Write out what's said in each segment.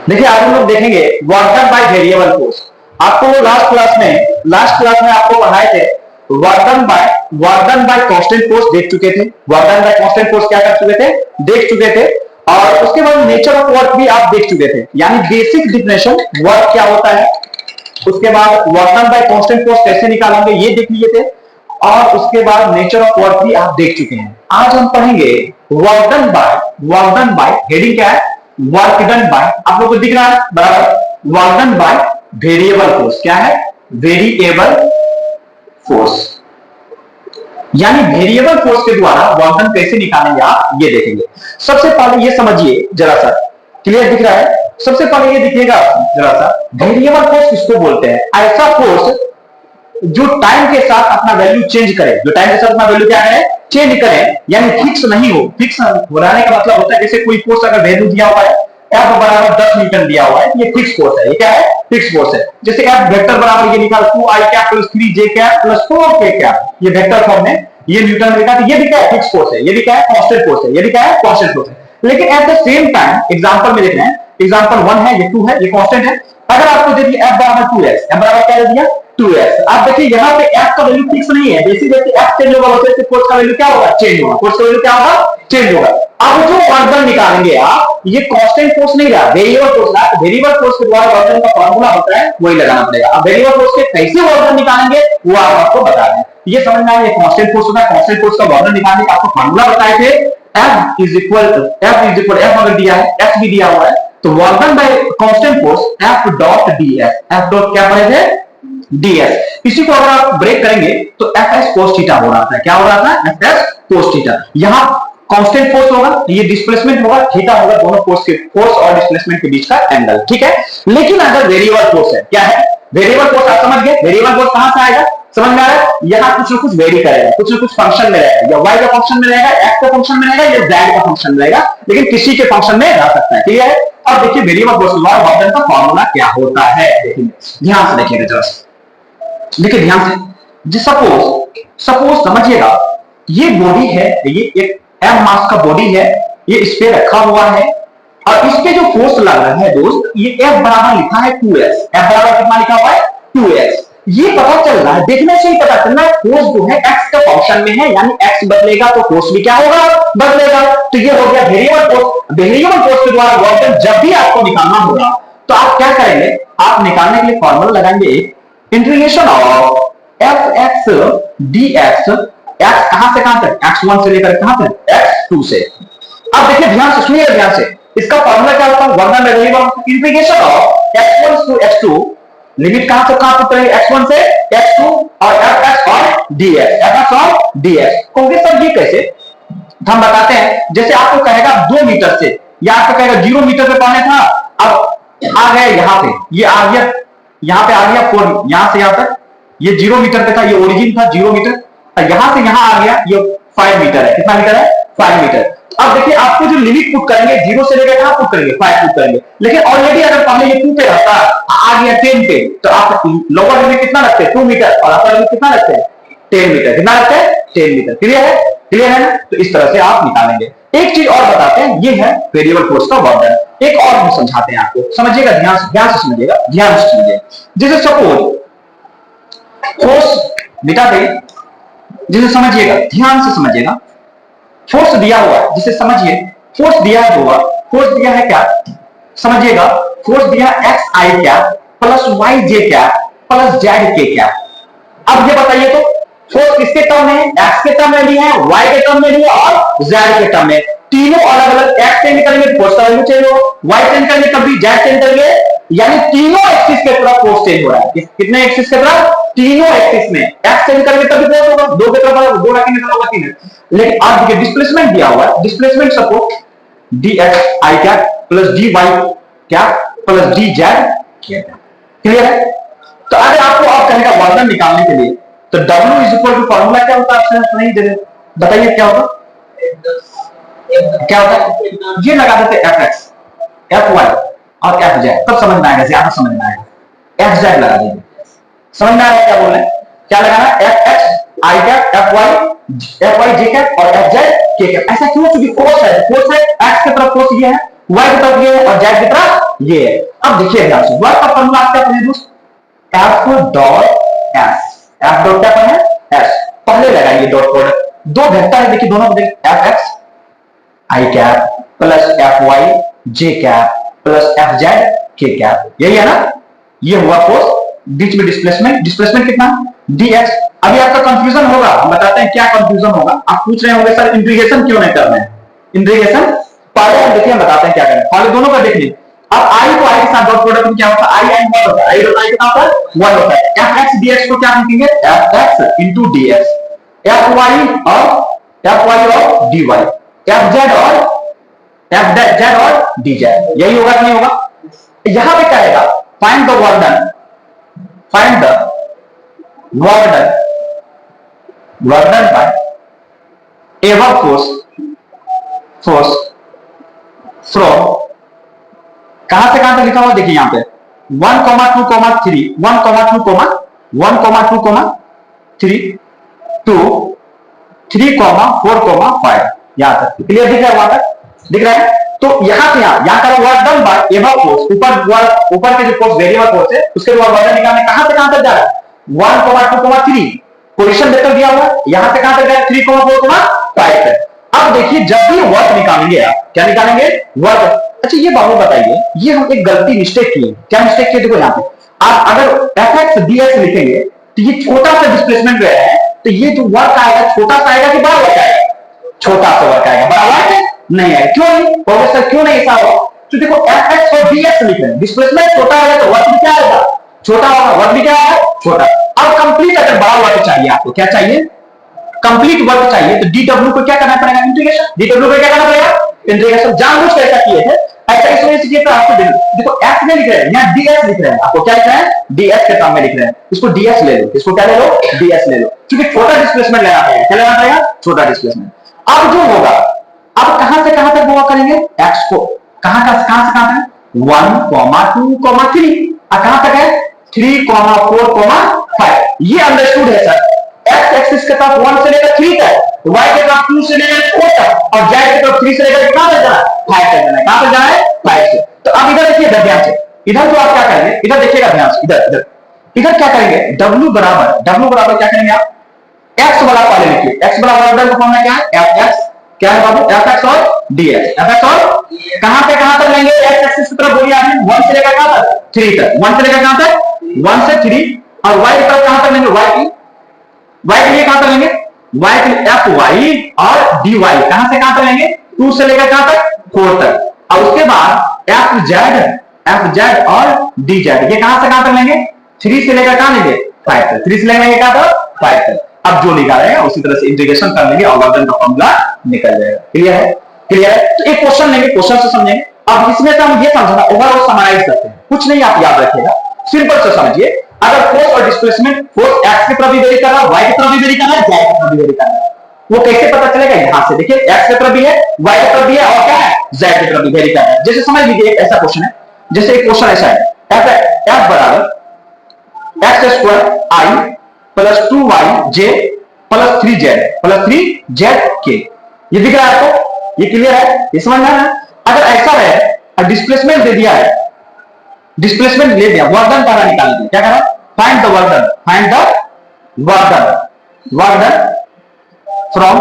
देखिए आज हम लोग देखेंगे work done by variable force. आपको लास्ट क्लास में आपको पढ़ाए थे work done bye constant force देख चुके थे। Work done bye constant force क्या कर चुके थे, देख चुके थे। और उसके बाद नेचर ऑफ वर्क भी आप देख चुके थे, यानी बेसिक डिफिनेशन वर्क क्या होता है। उसके बाद work done bye constant force कैसे निकालेंगे ये देख लिए थे। और उसके बाद नेचर ऑफ वर्क भी आप देख चुके हैं। आज हम पढ़ेंगे वर्क डन बाय हेडिंग क्या है, वर्क डन बाय, आप लोग को दिख रहा है बराबर, work done by variable force. क्या है, वेरिएबल फोर्स, यानी वेरिएबल फोर्स के द्वारा वर्क डन कैसे निकालेंगे आप ये देखेंगे। सबसे पहले ये समझिए जरा सा, क्लियर दिख रहा है। सबसे पहले ये दिखिएगा जरा सा, वेरिएबल फोर्स किसको बोलते हैं, ऐसा फोर्स जो टाइम के साथ अपना वैल्यू चेंज करे, जो टाइम के साथ अपना वैल्यू क्या है, चेंज करे, यानी फिक्स नहीं हो। फिक्स रहने का मतलब होता है जैसे कोई फोर्स अगर वैल्यू दिया हुआ है F बराबर 10 न्यूटन दिया हुआ है, ये फिक्स फोर्स है। ये क्या है, फिक्स फोर्स है। जैसे F वेक्टर बराबर ये निकाल 2i cap plus 3j cap plus 4k cap, ये वेक्टर फॉर्म में ये न्यूटन में लिखा, तो ये भी क्या है, फिक्स फोर्स है। ये भी क्या है, कांस्टेंट फोर्स है। ये भी क्या है, कांस्टेंट फोर्स है। लेकिन at the same time example में देख रहे हैं, एग्जांपल 1 है, ये 2 है, ये कांस्टेंट है। अगर आपको दे दिया F बराबर 2x, F बराबर क्या दे दिया 2x, आप देखिए यहाँ पे F का वैल्यू फिक्स नहीं है। जैसे जैसे F चेंज होगा वैसे फोर्स का वैल्यू क्या होगा, चेंज होगा। फोर्स का वैल्यू क्या होगा, चेंज होगा। अब जो वर्क डन निकालेंगे आप, ये कांस्टेंट फोर्स नहीं रहा, वेरिएबल फोर्स रहा। वेरिएबल फोर्स के द्वारा वर्क डन का फार्मूला होता है, वही लगाना पड़ेगा। अब वेरिएबल फोर्स के कैसे वर्क डन निकालेंगे वो आप आपको बता दें। ये समझ में आया, कांस्टेंट फोर्स होता है। कांस्टेंट फोर्स का वर्क डन निकालने का आपको फार्मूला बताए थे, F इज इक्वल F अगर दिया है, F भी दिया हुआ है, तो work done bye constant force F dot ds, F dot क्या पढ़े थे, ds। इसी को अगर आप ब्रेक करेंगे तो Fs cos थीटा हो रहा था। क्या हो रहा था, Fs cos थीटा। यहां कांस्टेंट फोर्स होगा, ये डिस्प्लेसमेंट होगा, थीटा होगा दोनों फोर्स के, फोर्स और डिस्प्लेसमेंट के बीच का एंगल, ठीक है। लेकिन अगर वेरिएबल फोर्स है, क्या है वेरिएबल फोर्स, आप समझ गए वेरिएबल फोर्स कहां से आएगा, समझ में आ रहा है। यहां कुछ ना कुछ वेरी करेगा, कुछ ना कुछ फंक्शन में रहेगा, या y का फंक्शन में रहेगा, x का फंक्शन में रहेगा, या z का फंक्शन में रहेगा, लेकिन किसी के फंक्शन में रह सकता है, ठीक है। अब देखिए वेरिएबल फोर्स का वर्क डन का फार्मूला क्या होता है, देखिए ध्यान से देखिएगा जरा, देखिए ध्यान से। सपोज समझिएगा, ये बॉडी है, ये एक m मास का बॉडी है, ये इस पे रखा हुआ है, और इस पे जो फोर्स लग रहा है दोस्त, ये F बराबर लिखा है 2x। F बराबर कितना लिखा हुआ है, 2x। ये पता चल रहा है, देखने से ही पता चल रहा है फोर्स जो है x का फंक्शन में है, यानी x बदलेगा तो फोर्स भी क्या होगा, बदलेगा। तो ये हो गया वेरिएबल फोर्स। वेरिएबल फोर्स के द्वारा वर्क डन जब भी आपको निकालना होगा तो आप क्या करेंगे, आप निकालने के लिए फॉर्मूला लगाएंगे, integration of fx dx, x कहां से कहां तक, x1 से लेकर कहां तक, x2 से। अब देखिए ध्यान से सुनिए, ध्यान से, इसका फॉर्मूला क्या होता है, work done by variable integration of x1 to x2, limit कहां से कहां तक करेंगे, x1 से x2, और fx और dx, fx और dx। कहोगे सर ये कैसे, हम बताते हैं। जैसे आपको कहेगा 2 मीटर से, या आपको कहेगा 0 मीटर पे पढ़ने था, अब आ गया यहां पे, ये आ गया यहां पे, आ गया 4, यहां से यहां तक ये 0 मीटर पे था, ये ओरिजिन था 0 मीटर, यहां से यहां आ गया ये 5 मीटर है। कितना मीटर है, 5 मीटर। अब देखिए आपको जो लिमिट पुट करेंगे, 0 से लेकर कहां पुट करेंगे, 5 पुट करेंगे। लेकिन ऑलरेडी अगर पहले ये 2 पे रहता, आ गया 10 पे, तो आप लोअर लिमिट कितना रखते हैं, 2 मीटर, और अपर लिमिट कितना रखते हैं, 10 मीटर। कितना रखते हैं, 10 मीटर। क्लियर है, क्लियर है ना। तो इस तरह से आप निकालेंगे। एक चीज और बताते हैं, ये है वेरिएबल फोर्स का वर्क डन। एक और हम समझाते हैं आपको, समझिएगा ध्यान से समझिएगा, ध्यान से समझिएगा। जैसे सपोज फोर्स बिटा दे, जिसे समझिएगा, ध्यान से समझिएगा, फोर्स दिया हुआ है, जिसे समझिए फोर्स दिया हुआ, फोर्स दिया है क्या, समझिएगा, फोर्स दिया एक्स आई क्या प्लस वाई जे क्या प्लस जेड के क्या। अब ये बताइए तो फोर्स किसके टर्म में है, एक्स के टर्म में भी है, वाई के टर्म में भी है, और जेड के टर्म में। तीनों अलग अलग, एक्स चेंज करेंगे फोर्स का वैल्यू चेंज होगा, वाई चेंज करेंगे कभी जेड चेंज करेंगे, यानी तीनों एक्सिस के तरफ फोर्स चेंज हो रहा है। कितने एक्सिस के तरफ, तीनों एक्सिस में। एक्स चेंज करेंगे तभी फोर्स होगा, 2 के तरफ 2 रखेंगे तो होगा 3। लेकिन आज देखिए डिस्प्लेसमेंट दिया हुआ है, डिस्प्लेसमेंट सपोज dx i क्या प्लस dy क्या प्लस dz क्या। क्लियर है। तो अगर आपको आप कहेगा वर्क डन निकालने के लिए, तो w is equal to formula क्या होता है, आपसे नहीं दे, बताइए क्या होता, क्या होता है, ये लगा देते fx, fy और fz, तब समझ में आएगा, ज्यादा समझ में आएगा। fz लगा देंगे, समझ में आएगा क्या बोल रहे हैं, क्या लगाना, fx i cap fy j cap और fz k कैप। ऐसा क्यों, क्योंकि फोर्स है, x की तरफ फोर्स ये है, y की तरफ ये है, और z की तरफ ये है। अब देखिए ध्यान से, वर्क का फॉर्मूला क्या है दोस्त, F dot S, F dot क्या है एस, पहले लगाइए डॉट प्रोडक्ट, दो वेक्टर है देखिए दोनों में, एफ एक्स आई कैप प्लस एफ वाई जे कैप प्लस एफ जेड के कैप, यही है ना, ये हुआ फोर्स, बीच में डिस्प्लेसमेंट, डिस्प्लेसमेंट कितना dx। अभी आपका कंफ्यूजन होगा, हम बताते हैं क्या कंफ्यूजन होगा, आप पूछ रहे होंगे सर इंटीग्रेशन क्यों नहीं करना है, इंटीग्रेशन पहले हम देखिए, हम बताते हैं क्या करें, पहले दोनों का देख लीजिए। अब i को i के साथ डॉट प्रोडक्ट में क्या होता है, i i होता है, i डॉट i कितना होता है 1 होता है, fx dx को क्या लिखेंगे, fx into dx, fy और dy, fz और dz, यही होगा कि नहीं होगा। यहां पे क्या आएगा, find the work done, find the work done by ever force from, कहां से कहां तक लिखा हुआ देखिए यहां पे 1, 2, 3, 1, 2, 1, 2, 3 टू 3, 4, 5, यहां तक क्लियर दिख रहा है, वहां तक दिख रहा है। तो यहां से यहां का work done by ever force, ऊपर के जो फोर्स वेरिएबल फोर्स है उसके द्वारा वर्क डन निकालने, कहां से कहां तक जा रहा है 1, 2, 3, पोजीशन वेक्टर दिया हुआ है, यहां से कहां तक गया 3, 4, 5 तक। अब देखिए जब भी वर्क निकालेंगे आप, क्या निकालेंगे वर्क। अच्छा ये बाबू बताइए, ये हम एक गलती मिस्टेक की है, क्या मिस्टेक की, देखो यहां पे आप अगर fx dx लिखेंगे तो ये छोटा सा डिस्प्लेसमेंट गया है, तो ये जो वर्क आएगा छोटा सा आएगा कि बड़ा वर्क आएगा, छोटा सा वर्क आएगा, बड़ा वर्क नहीं आएगा। क्यों नहीं प्रोफेसर, क्यों नहीं ऐसा हुआ, तो देखो fx और dx लिखे हैं, डिस्प्लेसमेंट छोटा आएगा तो वर्क भी क्या आएगा छोटा होगा, वर्क भी क्या आएगा छोटा। अब कंप्लीट अगर बड़ा वर्क चाहिए आपको, क्या चाहिए कंप्लीट वर्क चाहिए, तो dw को क्या करना पड़ेगा इंटीग्रेशन, dw को क्या करना पड़ेगा इंटीग्रेशन, जानबूझ कर ऐसा किए थे, ऐसा इस वजह से किया था आपको, देखो f में लिख रहे हैं यहां ds लिख रहे हैं, आपको क्या लिख रहे हैं ds के टर्म में लिख रहे हैं, इसको ds ले लो, इसको क्या ले लो ds ले लो, क्योंकि छोटा डिस्प्लेसमेंट लेना पड़ेगा, क्या लेना पड़ेगा छोटा डिस्प्लेसमेंट। अब जो होगा, अब कहां से कहां तक वो करेंगे x को, कहां से कहां तक 1, 2, 3, और कहां तक है 3, 4, 5, ये अंडरस्टूड है सर। x एक्सिस के साथ 1 से लेकर 3 तक, y के साथ 2 से लेकर 4 तक, और z के साथ 3 से लेकर कहां तक जाना है 5 तक जाना है, कहां तक जाना है 5 से। तो अब इधर देखिए ध्यान से, इधर तो आप क्या करेंगे, इधर देखिएगा ध्यान से, इधर क्या करेंगे, w बराबर क्या करेंगे आप, x वाला पहले लिखिए, x वाला वर्क का फॉर्मूला क्या है fx, क्या है बाबू fx और dx, fx और कहां से कहां तक लेंगे, x एक्सिस की तरफ बोलिए आपने 1 से लेकर कहां तक 3 तक, 1 से लेकर कहां तक 1 से 3, और y की तरफ कहां तक लेंगे y के लिए कहां तक लेंगे, y के लिए fy और dy कहां से कहां तक लेंगे 2 से लेकर कहां तक 4 तक, और उसके बाद fz और dz ये कहां से कहां तक लेंगे 3 से लेकर कहां लेंगे 5 तक, 3 से लेंगे कहां तक 5 तक। अब जो लिखा रहेगा उसी तरह से इंटीग्रेशन कर लेंगे और वर्क डन का फॉर्मूला निकल जाएगा। क्लियर है, क्लियर है। तो एक क्वेश्चन लेंगे, क्वेश्चन से समझेंगे। अब इसमें से हम ये समझना ओवरऑल समराइज करते हैं, कुछ नहीं आप याद रखिएगा, सिंपल से समझिए। अगर फोर्स और डिस्प्लेसमेंट, फोर्स x की तरफ भी वेरी कर रहा है, y की तरफ भी वेरी कर रहा है, z की तरफ भी वेरी कर रहा है, वो कैसे पता चलेगा, यहां से देखिए x की तरफ भी है, y की तरफ भी है, और क्या है z की तरफ भी वेरी कर रहा है। जैसे समझ लीजिए एक ऐसा क्वेश्चन है, जैसे एक क्वेश्चन ऐसा है, f बराबर x² i plus 2yj plus 3z ये दिख रहा है आपको, ये क्लियर है, ये समझ में आ रहा है। अगर ऐसा है डिस्प्लेसमेंट दे दिया है, डिस्प्लेसमेंट ले दिया, वर्क डन करना निकाल दिया, क्या करना find the work done, find the work done from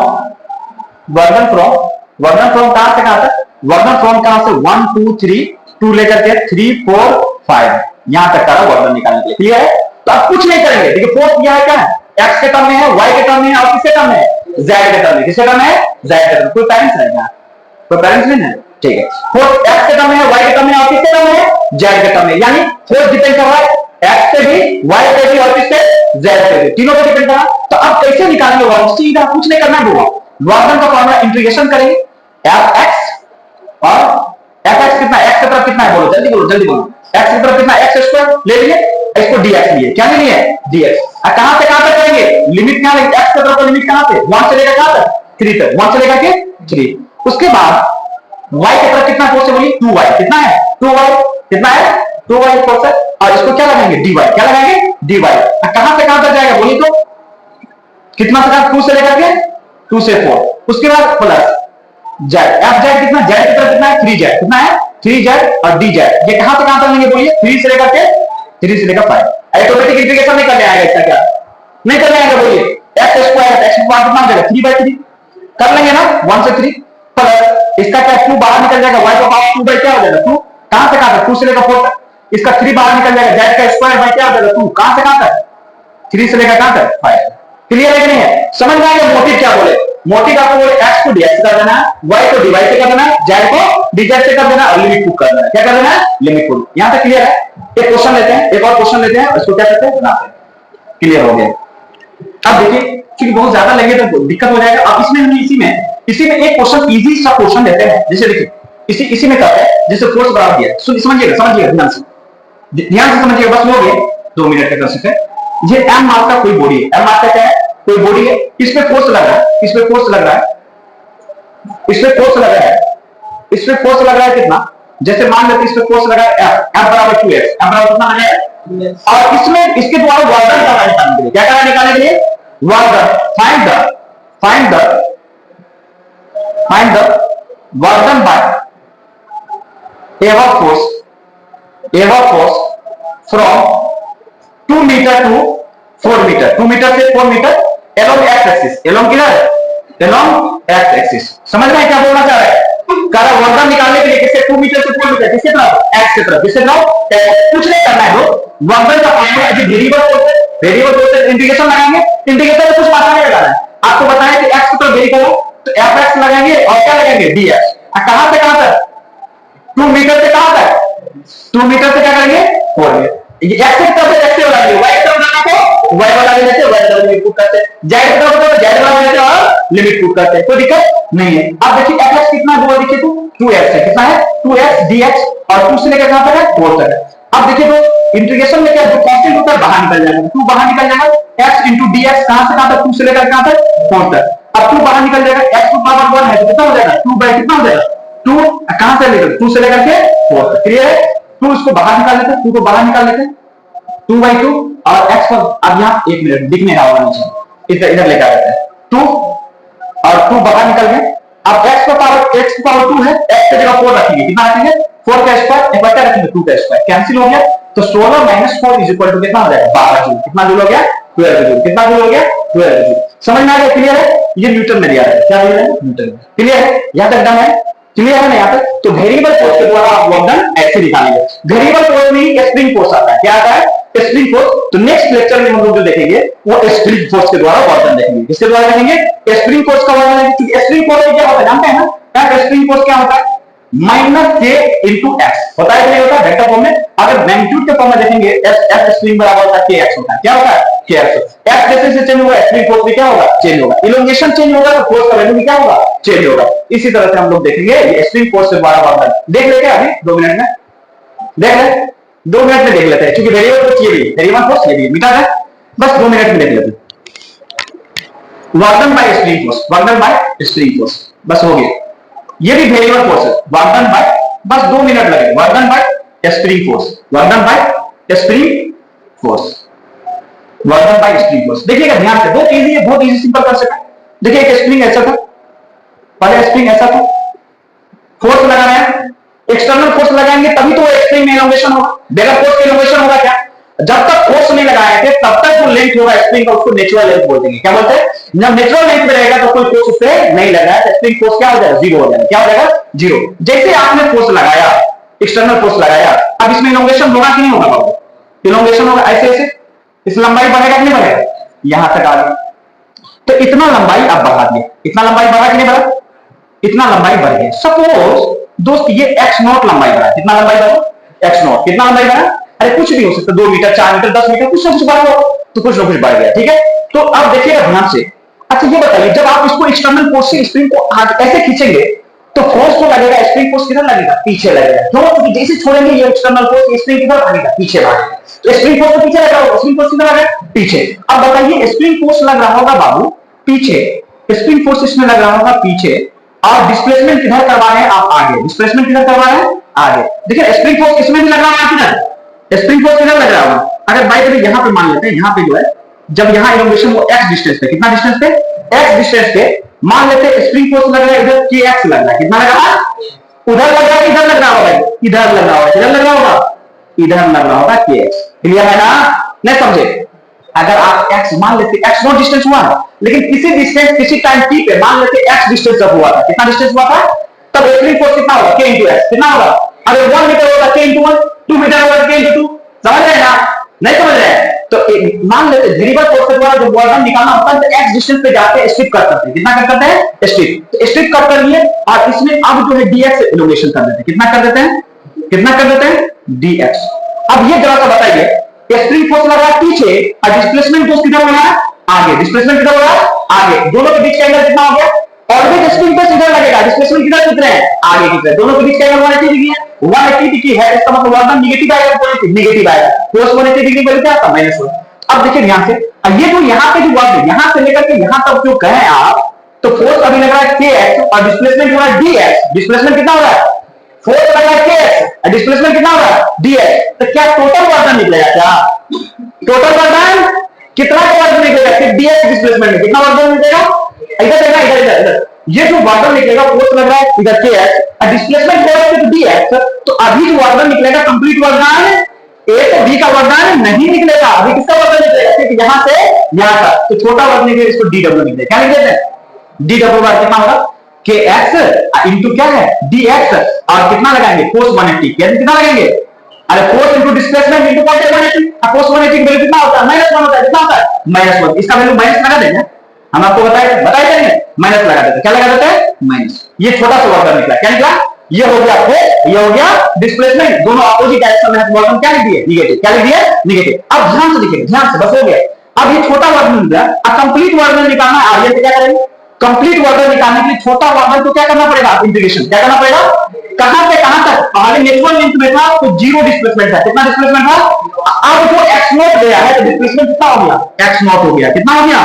कहां से कहां तक, वर्क डन फ्रॉम कहां से 1, 2, 3, 2 लेकर के 3, 4, 5 यहां तक का वर्क डन निकालने के लिए। क्लियर है, तो आप कुछ नहीं करेंगे, देखिए फोर्स दिया है क्या है, x के टर्म में है, y के टर्म में है, और किसके टर्म में है z के टर्म में, किसके टर्म में है z के टर्म में, कोई पैरेंट्स है क्या, कोई पैरेंट्स नहीं है, ठीक है। फोर्स x के टर्म में है, y के टर्म में है, और किसके टर्म में है z के टर्म में, यानी फोर्स डिपेंड कर रहा है x पे भी, y पे भी, और किस पे z पे भी, तीनों पे डिपेंड कर रहा है। तो अब कैसे निकालेंगे वर्क, सीधा कुछ नहीं करना होगा, वर्क डन का फॉर्मूला इंटीग्रेशन करेंगे, fx और fx कितना, x की तरफ कितना है बोलो, जल्दी बोलो, x की तरफ कितना x² ले लिए, इसको dx लिए, क्या लिए dx, कहां से कहां तक जाएंगे, लिमिट क्या है x की तरफ का लिमिट कहां से 1 से लेकर कहां तक 3 तक, 1 से लेकर के 3। उसके बाद y की तरफ कितना फोर्स है बोलिए 2y, कितना है 2y फोर्स है, और इसको क्या लगाएंगे dy, क्या लगाएंगे dy, कहां से कहां तक जाएगा बोलिए तो, कितना से 2 से लेकर के 2 से 4, उसके बाद प्लस z, fz कितना, z की तरफ कितना है 3z, कितना है 3z और dz, ये कहां से कहां तक लेंगे बोलिए? 3 से लेकर के 3 से लेकर 5। ऑटोमेटिक इंटीग्रेशन नहीं करने आएगा इसका, क्या नहीं करने आएगा बोलिए? x स्क्वायर कितना हो जाएगा? 3/3 कर लेंगे ना, 1 से 3 प्लस इसका क्या 2 बाहर निकल जाएगा, y का पावर 2 बाई क्या हो जाएगा 2, कहां से कहां तक 2 से लेकर 4 तक, इसका 3 बाहर निकल जाएगा, z का स्क्वायर बाई क्या हो जाएगा 2, कहां से कहां तक 3 से लेकर कहां तक 5। क्लियर है कि नहीं है? समझ में आएगा मोटिव क्या बोले? मोटिव आपको बोले x को dx कर देना है, y को dy से कर देना है, z को dz से कर देना और लिमिट पुट कर देना है। क्या कर देना है? Limit put. यहां तक क्लियर है? एक क्वेश्चन लेते हैं, एक और क्वेश्चन लेते हैं, इसको क्या करते हैं बनाते हैं। क्लियर हो गया? अब देखिए क्योंकि बहुत ज्यादा लेंगे तो दिक्कत हो जाएगा। अब इसमें हम इसी में एक क्वेश्चन इजी सा क्वेश्चन लेते हैं, जैसे देखिए इसी में करते हैं, जैसे फोर्स बराबर दिया, समझिएगा ध्यान से समझिएगा, बस हो गए 2 मिनट का कर सकते हैं। ये m मास का कोई बॉडी है, m मास का क्या है? कोई बॉडी है, इसमें फोर्स लग रहा है, इसमें फोर्स लग रहा है, इसमें फोर्स लग रहा है, इसमें फोर्स लग रहा है कितना? जैसे मान लेते हैं इसमें फोर्स लगा है F बराबर 2x, F बराबर कितना लगा है? और इसमें इसके द्वारा वर्क डन निकालने के लिए क्या करना, निकालने के लिए work done, find the work done by ever force from 2 meter to 4 meter, 2 meter से 4 meter along x axis, along किधर? along x axis. समझ में क्या बोलना चाह रहा है? कारण वर्क निकालने के लिए किससे 2 मीटर से 4 मीटर, किसके तरफ? x की तरफ, जिससे कुछ नहीं करना है, वर्क का फॉर्मूला है, वेरिएबल फोर्स इंटीग्रेशन लगाएंगे, इंटीग्रेशन में कुछ पता नहीं लगाना है। आपको बताया कि x की तरफ वेरी करो तो fx लगाएंगे और क्या लगाएंगे dx। कहां से कहां तक? 2 मीटर से कहां तक? 2 मीटर से क्या करेंगे 4 मीटर। ये x की तरफ से x वाला y की तरफ जाना तो y वाला ले लेते, y वाला लिमिट पुट करते, z की तरफ तो z वाला ले लेते और लिमिट पुट करते, कोई दिक्कत नहीं है। अब देखिए fx कितना हुआ, देखिए तो 2x है, कितना है 2x dx और 2 से लेकर कहां तक है 4 तक है। अब देखिए तो इंटीग्रेशन में क्या जो कांस्टेंट होता है बाहर निकल जाएगा, 2 बाहर निकल जाएगा, x dx कहां से कहां तक 2 से लेकर कहां तक 4 तक। अब 2 बाहर निकल जाएगा, x to पावर 1 है तो कितना हो जाएगा 2 बाई कितना हो जाएगा 2, कहां से लेकर 2 से लेकर के 4 तक। क्लियर है? 2 इसको बाहर निकाल लेते हैं, 2 को बाहर निकाल लेते हैं, 2/2 और x पर अब यहां 1 मिनट दिखने का होगा नीचे, इधर लेकर आते हैं 2 और 2 बाहर निकल गए। अब x की पावर 2 है, x की जगह 4 रखेंगे, कितना रखेंगे 4 का स्क्वायर, एक बचा रखेंगे 2 का स्क्वायर, कैंसिल हो गया तो 16 - 4 कितना हो जाएगा 12 जूल। कितना जूल हो गया 12 जूल। कितना जूल हो गया 12 जूल। समझ में आ गया? क्लियर है? ये न्यूटन में दिया है, क्या दिया है न्यूटन। क्लियर है? यहां तक डन है? क्लियर है ना यहां तक? तो वेरिएबल फोर्स के द्वारा आप वर्क डन ऐसे निकालेंगे। वेरिएबल फोर्स में ही स्प्रिंग फोर्स आता है, क्या आता है स्प्रिंग फोर्स। तो नेक्स्ट लेक्चर में हम लोग जो देखेंगे वो स्प्रिंग फोर्स के द्वारा वर्क डन देखेंगे। किसके द्वारा देखेंगे? स्प्रिंग फोर्स का वर्क डन। क्योंकि स्प्रिंग फोर्स क्या होता है जानते हैं ना? क्या स्प्रिंग फोर्स क्या होता है? -k * x होता है कि नहीं होता वेक्टर फॉर्म में। अगर मैग्नीट्यूड के फॉर्म में देखेंगे F स्प्रिंग बराबर होता है kx होता है। क्या होता है kx। x जैसे से चेंज होगा स्प्रिंग फोर्स भी क्या होगा चेंज होगा, इलोंगेशन चेंज होगा तो फोर्स का वैल्यू भी क्या होगा चेंज होगा। इसी तरह से हम लोग देखेंगे ये स्प्रिंग फोर्स से द्वारा वर्क डन। देख लेते हैं अभी 2 मिनट में, देख ले 2 मिनट में देख लेते हैं, क्योंकि वेरिएबल फोर्स ये भी है, वेरिएबल फोर्स ये भी है, मिटा दे बस 2 मिनट में देख लेते हैं। Work done bye spring force, work done bye spring force, बस हो गया। ये भी वेरिएबल फोर्स है, वर्क डन बाय, बस 2 मिनट लगेंगे। Work done bye spring force, work done bye spring force, work done bye spring force. देखिएगा ध्यान से, बहुत इजी है, बहुत इजी सिंपल कर सकते हैं। देखिए एक स्प्रिंग ऐसा था, पहले स्प्रिंग ऐसा था, फोर्स लगाना है, एक्सटर्नल फोर्स लगाएंगे तभी तो स्प्रिंग में इलोंगेशन होगा। बगैर फोर्स के इलोंगेशन होगा क्या? जब तक फोर्स नहीं लगाए थे तब तक जो लेंथ होगा स्प्रिंग का उसको नेचुरल लेंथ बोल देंगे। क्या बोलते हैं? जब नेचुरल लेंथ में रहेगा तो कोई फोर्स उस पे नहीं लगा है तो स्प्रिंग फोर्स क्या हो जाएगा जीरो हो जाएगा। क्या हो जाएगा जीरो। जैसे आपने फोर्स लगाया, एक्सटर्नल फोर्स लगाया, अब इसमें इलोंगेशन होगा कि नहीं होगा बाबू? इलोंगेशन होगा ऐसे ऐसे, इस लंबाई बढ़ेगा कि नहीं बढ़ेगा? यहां तक आ गया तो इतना लंबाई आप बढ़ा दिए, इतना लंबाई बढ़ा कि नहीं बढ़ा? इतना लंबाई बढ़ गया। सपोज दोस्त ये x0 लंबाई बढ़ा, कितना लंबाई बढ़ा x0, कितना लंबाई बढ़ा? अरे कुछ भी हो सकता है, 2 मीटर 4 मीटर 10 मीटर कुछ ना कुछ बढ़ गया तो कुछ ना कुछ बढ़ गया। ठीक है, तो अब देखिएगा ध्यान से। अच्छा ये बताइए जब आप इसको एक्सटर्नल फोर्स से स्प्रिंग को ऐसे खींचेंगे तो फोर्स तो लगेगा, स्प्रिंग फोर्स किधर लगेगा? पीछे लगेगा। क्यों? क्योंकि जैसे छोड़ेंगे ये एक्सटर्नल फोर्स स्प्रिंग किधर भागेगा? पीछे भागेगा। तो स्प्रिंग फोर्स तो पीछे लग रहा होगा, स्प्रिंग फोर्स किधर लगा? पीछे। अब बताइए स्प्रिंग फोर्स लग रहा होगा बाबू पीछे, स्प्रिंग फोर्स इसमें लग रहा होगा पीछे और डिस्प्लेसमेंट किधर करवा रहे हैं आप? आगे। डिस्प्लेसमेंट किधर करवा रहे हैं? आगे। देखिए स्प्रिंग फोर्स इसमें भी लग रहा है किधर? स्प्रिंग फोर्स किधर लग रहा होगा? अगर बाई द वे यहां पे मान लेते हैं, यहां पे जो है जब यहां इलोंगेशन वो x डिस्टेंस पे, कितना डिस्टेंस पे? x डिस्टेंस पे मान लेते हैं स्प्रिंग फोर्स लग रहा है इधर kx लग रहा है, कितना लग रहा है? उधर लग रहा है, इधर लग रहा होगा, इधर लग रहा होगा, इधर लग रहा होगा, इधर लग रहा होगा के एक्स। क्लियर है ना? नहीं समझे? अगर आप x मान लेते, x नॉट डिस्टेंस हुआ है, लेकिन किसी डिस्टेंस किसी टाइम t पे मान लेते x डिस्टेंस जब हुआ था, कितना डिस्टेंस हुआ था, तब एक्सट्रीम फोर्स कितना होगा, k into x कितना होगा? अगर 1 मीटर होगा k into 1, 2 मीटर होगा k into 2। समझ रहे हैं ना? नहीं समझ रहे हैं? तो मान लेते वेरिएबल फोर्स के द्वारा जब वर्क निकालना होता है तो x डिस्टेंस पे जाके स्ट्रिप कट करते हैं। कितना कट करते हैं? स्ट्रिप। तो स्ट्रिप कट कर लिए और इसमें अब जो है dx इलोंगेशन कर देते हैं। कितना कर देते हैं? कितना कर देते हैं? dx। अब ये जरा सा बताइए, स्प्रिंग फोर्स लग रहा है पीछे और डिस्प्लेसमेंट फोर्स किधर हो रहा है? आगे। डिस्प्लेसमेंट किधर हो रहा है? आगे। दोनों के बीच का एंगल कितना हो गया? ऑलवेज स्प्रिंग फोर्स इधर लगेगा, डिस्प्लेसमेंट किधर कितने हैं? आगे की तरफ। दोनों के बीच का एंगल 180 डिग्री है। 180 डिग्री है, इसका मतलब वर्क नेगेटिव आएगा, पॉजिटिव नेगेटिव आएगा। फोर्स 180 डिग्री पर क्या आता है? -1। अब देखिए ध्यान से, अब ये जो यहां पे जो वर्क है, यहां से लेकर के यहां तक जो कहें आप, तो फोर्स अभी लग रहा है kx और डिस्प्लेसमेंट हो रहा है dx। डिस्प्लेसमेंट कितना हो रहा है? फोर्स लग रहा है kx और डिस्प्लेसमेंट कितना हो रहा है? dx। तो क्या टोटल वर्क निकलेगा? क्या टोटल वर्क कितना वर्क निकलेगा? सिर्फ dx डिस्प्लेसमेंट में कितना वर्क निकलेगा? इधर देखना, इधर इधर इधर, ये जो वर्क निकलेगा फोर्स लग रहा है इधर kx और डिस्प्लेसमेंट हो रहा है dx। तो अभी जो वर्क निकलेगा कंप्लीट वर्क ए तो बी का वर्क नहीं निकलेगा। अभी किसका वर्क निकलेगा? सिर्फ यहां से यहां तक। तो छोटा वर्क निकलेगा, इसको dw निकलेगा। क्या लिख देते हैं? dw वर्क कितना होगा? kx इंटू क्या है? dx। और कितना लगाएंगे? फोर्स 180। कितना लगाएंगे? अरे force into displacement into cos 180। Force 180 की वैल्यू कितना होता है? -1 होता है। कितना होता है? -1। इसका वैल्यू माइनस लगा देंगे, हम आपको बताए देंगे, माइनस लगा देते हैं। क्या लगा देते हैं? माइनस। ये छोटा सा वर्क निकला। क्या निकला? ये हो गया फोर्स, ये हो गया डिस्प्लेसमेंट। दोनों अपोजिट डायरेक्शन में है, वर्क क्या लिख दिए? नेगेटिव। क्या लिख दिए? नेगेटिव। अब ध्यान से देखिए, ध्यान से, बस हो गया। अब ये छोटा वर्क मिल गया, अब कंप्लीट वर्क निकालना है। आगे क्या करेंगे? कंप्लीट वर्क निकालने के लिए छोटा वर्क को क्या करना पड़ेगा? इंटीग्रेशन। क्या करना पड़ेगा? कहां से कहां तक? पहले नेचुरल लिंक में था तो 0 डिस्प्लेसमेंट था। कितना डिस्प्लेसमेंट था? अब जो x नॉट गया है तो डिस्प्लेसमेंट कितना हो गया? x नॉट हो गया। कितना हो गया?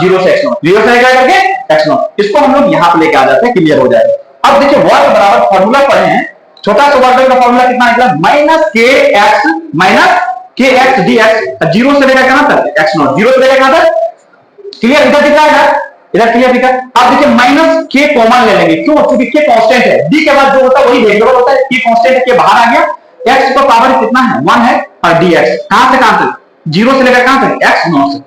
0 से x नॉट। 0 से क्या करके? x not. इसको हम लोग यहां पे लेके आ जाते हैं, क्लियर हो जाएगा। अब देखिए वर्क बराबर फार्मूला पढ़े हैं, छोटा सा वर्क का फार्मूला कितना निकला? -kx dx। 0 से लेकर कहां तक? x not. 0 से लेकर कहां तक? क्लियर? इधर दिख रहा है, इधर क्लियर दिखा। अब देखिए माइनस के कॉमन ले लेंगे, क्यों? क्योंकि के कांस्टेंट है, डी के बाद जो होता है वही वेरिएबल होता है। के कांस्टेंट है, के बाहर आ गया। x का पावर कितना है? 1 है। और dx कहां से कहां तक? 0 से लेकर कहां तक? x नॉट से।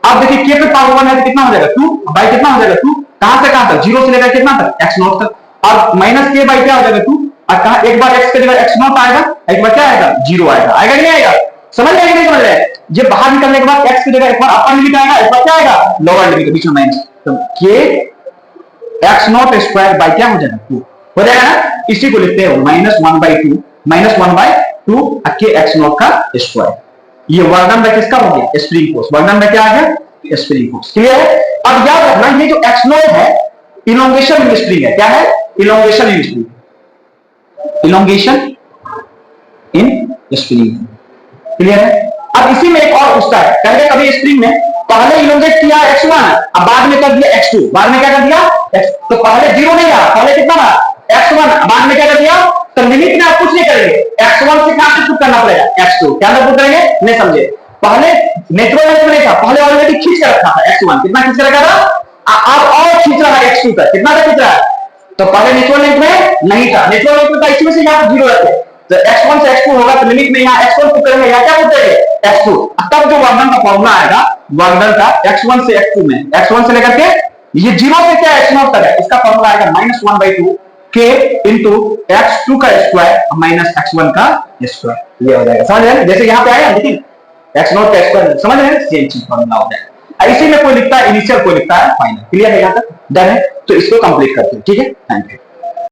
अब देखिए के पे पावर 1 है तो कितना हो जाएगा? 2 बाई कितना हो जाएगा? 2। कहां से कहां तक? 0 से लेकर कितना तक? x नॉट तक। और माइनस के बाई क्या हो जाएगा? 2। और कहां एक बार x के जगह x नॉट आएगा, एक बार क्या आएगा? 0 आएगा। आएगा नहीं आएगा? समझ रहे हैं नहीं समझ रहे? ये बाहर निकलने के बाद x की जगह एक बार अपर लिमिट आएगा, एक बार क्या आएगा? लोअर लिमिट, बीच में माइनस। तो के एक्स नॉट स्क्वायर बाई क्या हो जाएगा? 2 हो जाएगा ना। इसी को लिखते हैं -1/2 -1/2 के एक्स नॉट का स्क्वायर। ये वर्क डन बाय किसका हो गया? Spring force. Work done bye क्या आ गया? Spring force. क्लियर है? अब याद रखना ये जो एक्स नॉट है इलोंगेशन इन स्प्रिंग है। क्या है? इलोंगेशन इन स्प्रिंग। इलोंगेशन इन स्प्रिंग। क्लियर है? अब इसी में एक और पूछता है, पहले कभी स्प्रिंग में पहले इलोंगेट किया x1, अब बाद में कर दिया x2। बाद में क्या कर दिया? तो पहले 0 नहीं था, पहले कितना था? x1। बाद में क्या कर दिया? तो लिमिट में आप कुछ नहीं करेंगे, x1 से कहां से पुट करना पड़ेगा? x2। क्या पुट करेंगे? नहीं समझे? पहले नेचुरल लेंथ में नहीं था, पहले ऑलरेडी खींच कर रखा था x1। कितना खींच कर रखा था? अब और खींच रहा है x2 तक। कितना तक खींच रहा है? तो पहले नेचुरल लेंथ में नहीं था, नेचुरल लेंथ में था, इसमें से यहां 0 रखे। तो x1 से x2 होगा, तो लिमिट में यहां x1 पुट करेंगे, या क्या पुट करेंगे? x2। तब जो वर्क डन का फॉर्मूला आएगा, वर्क डन का x1 से x2 में, x1 से लेकर के ये 0 से क्या x नॉट तक है, इसका फॉर्मूला आएगा -1/2 k इंटू x2 का स्क्वायर माइनस x1 का स्क्वायर। ये हो जाएगा। समझ रहे हैं? जैसे यहां पे आया लेकिन x नॉट का स्क्वायर, समझ रहे हैं? सेम चीज फॉर्मूला हो जाएगा। इसी में कोई लिखता है इनिशियल, कोई लिखता है फाइनल। क्लियर है? यहां तक डन है? तो इसको कंप्लीट करते हैं। ठीक है, थैंक यू।